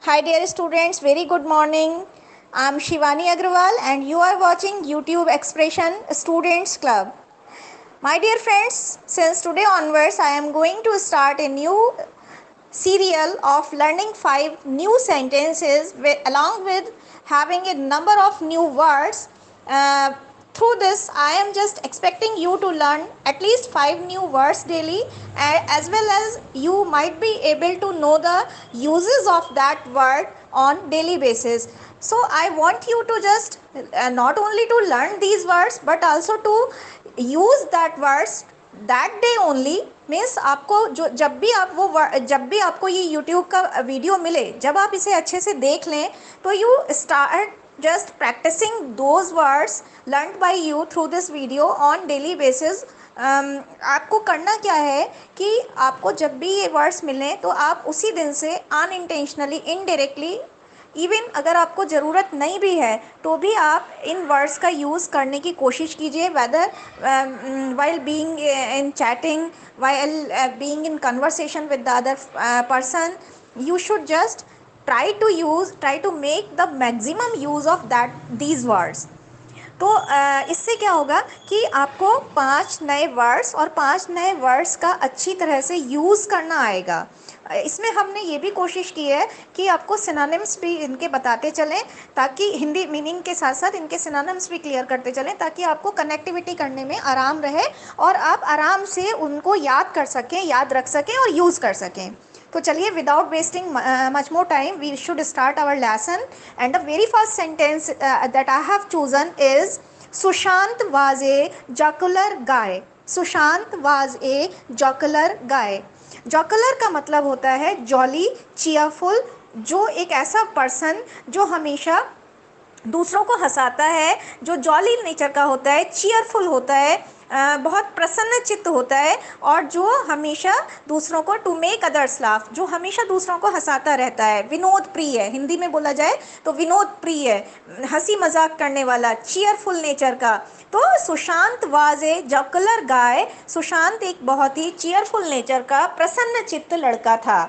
Hi dear students, very good morning. I am Shivani Agrawal and you are watching YouTube Expression Students Club. My dear friends, since today onwards I am going to start a new serial of learning 5 new sentences along with having a number of new words. Uh, Through this, I am just expecting you to learn at least 5 new words daily, as well as you might be able to know the uses of that word on daily basis. So I want you to just not only to learn these words but also to use that words that day only. Means आपको जो जब भी आपको ये YouTube का video मिले, जब आप इसे अच्छे से देख लें तो you start just practising those words learn by you through this video on daily basis. आपको करना क्या है कि आपको जब भी ये वर्ड्स मिलें तो आप उसी दिन से अनइंटेंशनली इनडायरेक्टली, इवन अगर आपको ज़रूरत नहीं भी है तो भी आप इन वर्ड्स का यूज़ करने की कोशिश कीजिए, whether while being in chatting, while being in conversation with the other person. You should just try to make the maximum use of these words। तो इससे क्या होगा कि आपको 5 नए वर्ड्स और 5 नए वर्ड्स का अच्छी तरह से यूज़ करना आएगा। इसमें हमने ये भी कोशिश की है कि आपको सिनोनिम्स भी इनके बताते चलें, ताकि हिंदी मीनिंग के साथ साथ इनके सिनोनिम्स भी क्लियर करते चलें, ताकि आपको कनेक्टिविटी करने में आराम रहे और आप आराम से उनको याद कर सकें, याद रख सकें और यूज़ कर सकें। तो चलिए, without wasting much more time, we should start our lesson. And the very first sentence that I have chosen is Sushant was a jocular guy. Sushant was a jocular guy. Jocular का मतलब होता है जॉली, चीयरफुल, जो एक ऐसा person जो हमेशा दूसरों को हंसाता है, जो जॉली नेचर का होता है, चीयरफुल होता है, बहुत प्रसन्न चित्त होता है, और जो हमेशा दूसरों को टू मेक अदर्स लाफ, जो हमेशा दूसरों को हंसाता रहता है, विनोद प्रिय है, हिंदी में बोला जाए तो विनोद प्रिय, हंसी मजाक करने वाला, चीयरफुल नेचर का। तो Sushant was a jocular guy. Sushant एक बहुत ही चीयरफुल नेचर का प्रसन्न चित्त लड़का था।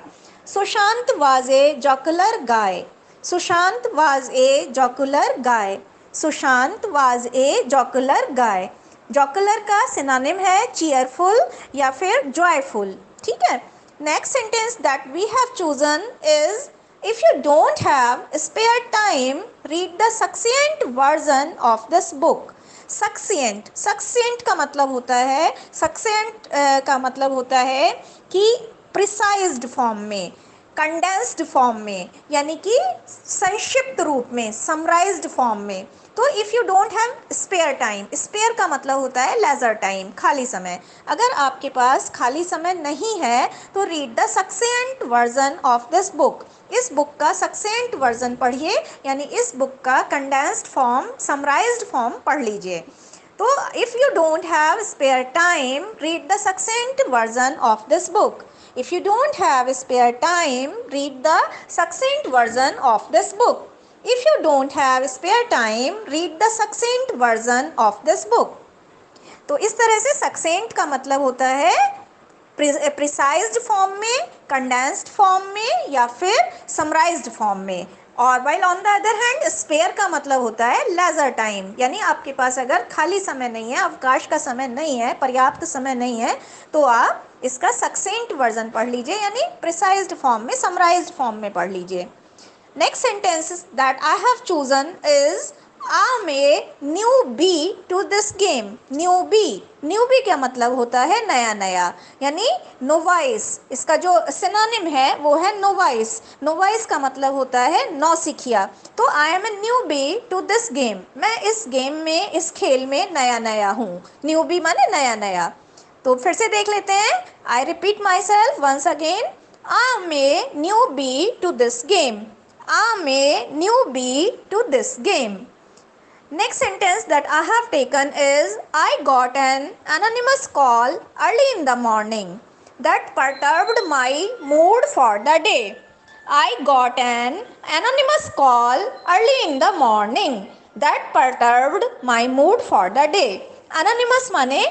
Sushant was a jocular guy. Sushant was a jocular guy. Sushant was a jocular guy. Jocular का सिनोनिम है चीयरफुल या फिर जॉयफुल। ठीक है। Next sentence that we have chosen is if you don't have spare time read the succinct version of this book. Succinct, succinct का मतलब होता है, सक्सेंट का मतलब होता है कि प्रिसाइज्ड फॉर्म में, कंडेंस्ड फॉर्म में, यानी कि संक्षिप्त रूप में, समराइज्ड फॉर्म में। तो if you don't have spare time, spare का मतलब होता है लेजर टाइम, खाली समय। अगर आपके पास खाली समय नहीं है तो read the succinct version of this book. इस बुक का सक्सेंट वर्जन पढ़िए, यानी इस बुक का कंडेंस्ड फॉर्म, समराइज्ड फॉर्म पढ़ लीजिए। तो if you don't have spare time read the succinct version of this book. If you don't have spare time, read the succinct version of this book. If you don't have spare time, read the succinct version of this book. तो इस तरह से succinct का मतलब होता है precised form में, condensed form में या फिर समराइज्ड फॉर्म में। और while on the other hand spare का मतलब होता है लेजर टाइम, यानी आपके पास अगर खाली समय नहीं है, अवकाश का समय नहीं है, पर्याप्त समय नहीं है, तो आप इसका सक्सेंट वर्जन पढ़ लीजिए, यानी प्रिसाइज्ड फॉर्म में, समराइज्ड फॉर्म में पढ़ लीजिए। Next sentence that I have chosen is I am a newbie to this game. Newbie, newbie क्या मतलब होता है नया नया, यानी नोवाइस। इसका जो सिनोनिम है वो है नोवाइस। नोवाइस का मतलब होता है नौसिखिया। तो I am a newbie to this game, मैं इस गेम में, इस खेल में नया नया हूँ। न्यू बी माने नया नया। तो फिर से देख लेते हैं। I repeat myself once again, I am a newbie to this game. I am a newbie to this game. Next sentence that I have taken is I got an anonymous call early in the morning that perturbed my mood for the day. I got an anonymous call early in the morning that perturbed my mood for the day. Anonymous माने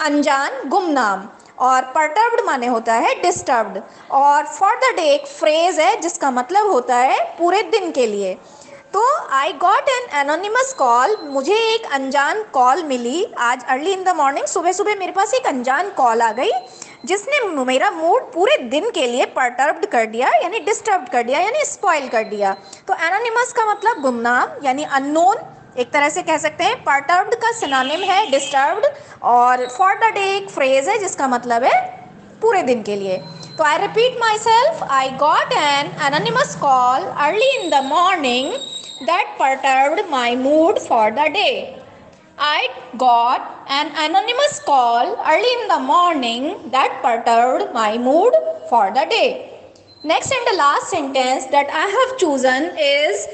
अनजान, गुमनाम, और perturbed माने होता है disturbed, और for the day एक phrase है जिसका मतलब होता है पूरे दिन के लिए। तो I got an anonymous call, मुझे एक अनजान कॉल मिली आज अर्ली इन द मॉर्निंग, सुबह सुबह मेरे पास एक अनजान कॉल आ गई जिसने मेरा मूड पूरे दिन के लिए परटर्ब्ड कर दिया, यानी डिस्टर्ब कर दिया, यानी स्पॉइल कर दिया। तो एनोनिमस का मतलब गुमनाम यानी अननोन, एक तरह से कह सकते हैं। परटर्ब्ड का सिनोनिम है डिस्टर्ब्ड, और फॉर द डे एक फ्रेज है जिसका मतलब है पूरे दिन के लिए। तो आई repeat my self, I got an anonymous call early in the morning that perturbed my mood for the day. I got an anonymous call early in the morning that perturbed my mood for the day. Next and the last sentence that I have chosen is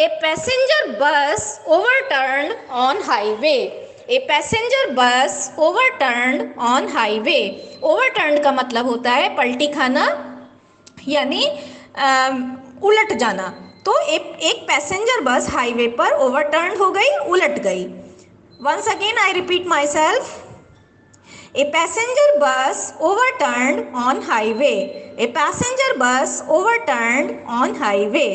a passenger bus overturned on highway. A passenger bus overturned on highway. Overturned का मतलब होता है पलटी खाना, यानी उलट जाना। तो एक पैसेंजर बस हाईवे पर ओवरटर्न हो गई, उलट गई। Once again I repeat myself, a passenger bus overturn on highway. A passenger bus overturn on highway.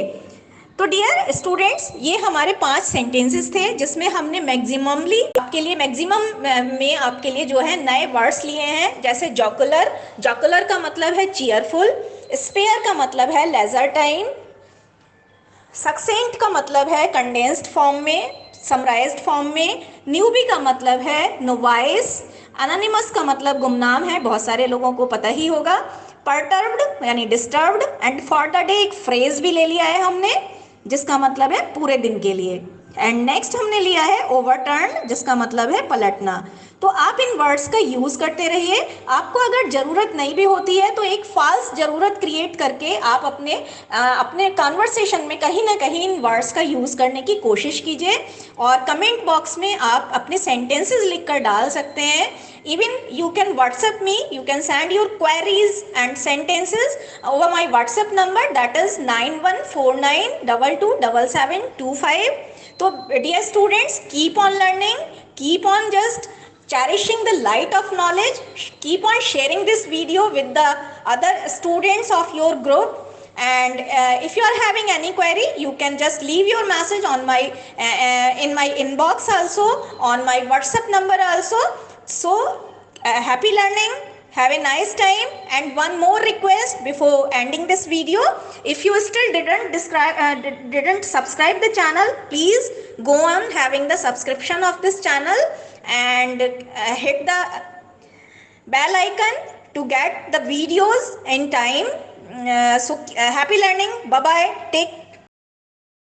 तो डियर स्टूडेंट्स, ये हमारे 5 सेंटेंसेस थे जिसमें हमने मैक्सिममली आपके लिए में आपके लिए जो है नए वर्ड्स लिए हैं, जैसे जॉकुलर। जॉकुलर का मतलब है चीयरफुल, स्पेयर का मतलब है लेजर टाइम, सक्सेंट का मतलब है कंडेंस्ड फॉर्म में, समराइज्ड फॉर्म में, न्यूबी का मतलब है नोवाइस, एनोनिमस का मतलब गुमनाम है, बहुत सारे लोगों को पता ही होगा, परटर्ब्ड यानी disturbed, and for the day एक फ्रेज भी ले लिया है हमने जिसका मतलब है पूरे दिन के लिए। एंड नेक्स्ट हमने लिया है ओवरटर्न जिसका मतलब है पलटना। तो आप इन वर्ड्स का यूज़ करते रहिए। आपको अगर ज़रूरत नहीं भी होती है तो एक फाल्स ज़रूरत क्रिएट करके आप अपने कॉन्वर्सेशन में कहीं ना कहीं इन वर्ड्स का यूज़ करने की कोशिश कीजिए, और कमेंट बॉक्स में आप अपने सेंटेंसेस लिखकर डाल सकते हैं। Even you can WhatsApp me, you can send your queries and sentences over my WhatsApp number, that is 9149227725. So dear students, keep on learning, keep on just cherishing the light of knowledge, keep on sharing this video with the other students of your group. And if you are having any query, you can just leave your message on my in my inbox also, on my WhatsApp number also. So happy learning, have a nice time. And one more request before ending this video, if you still didn't subscribe the channel, please go on having the subscription of this channel and hit the bell icon to get the videos in time. So happy learning, bye bye, take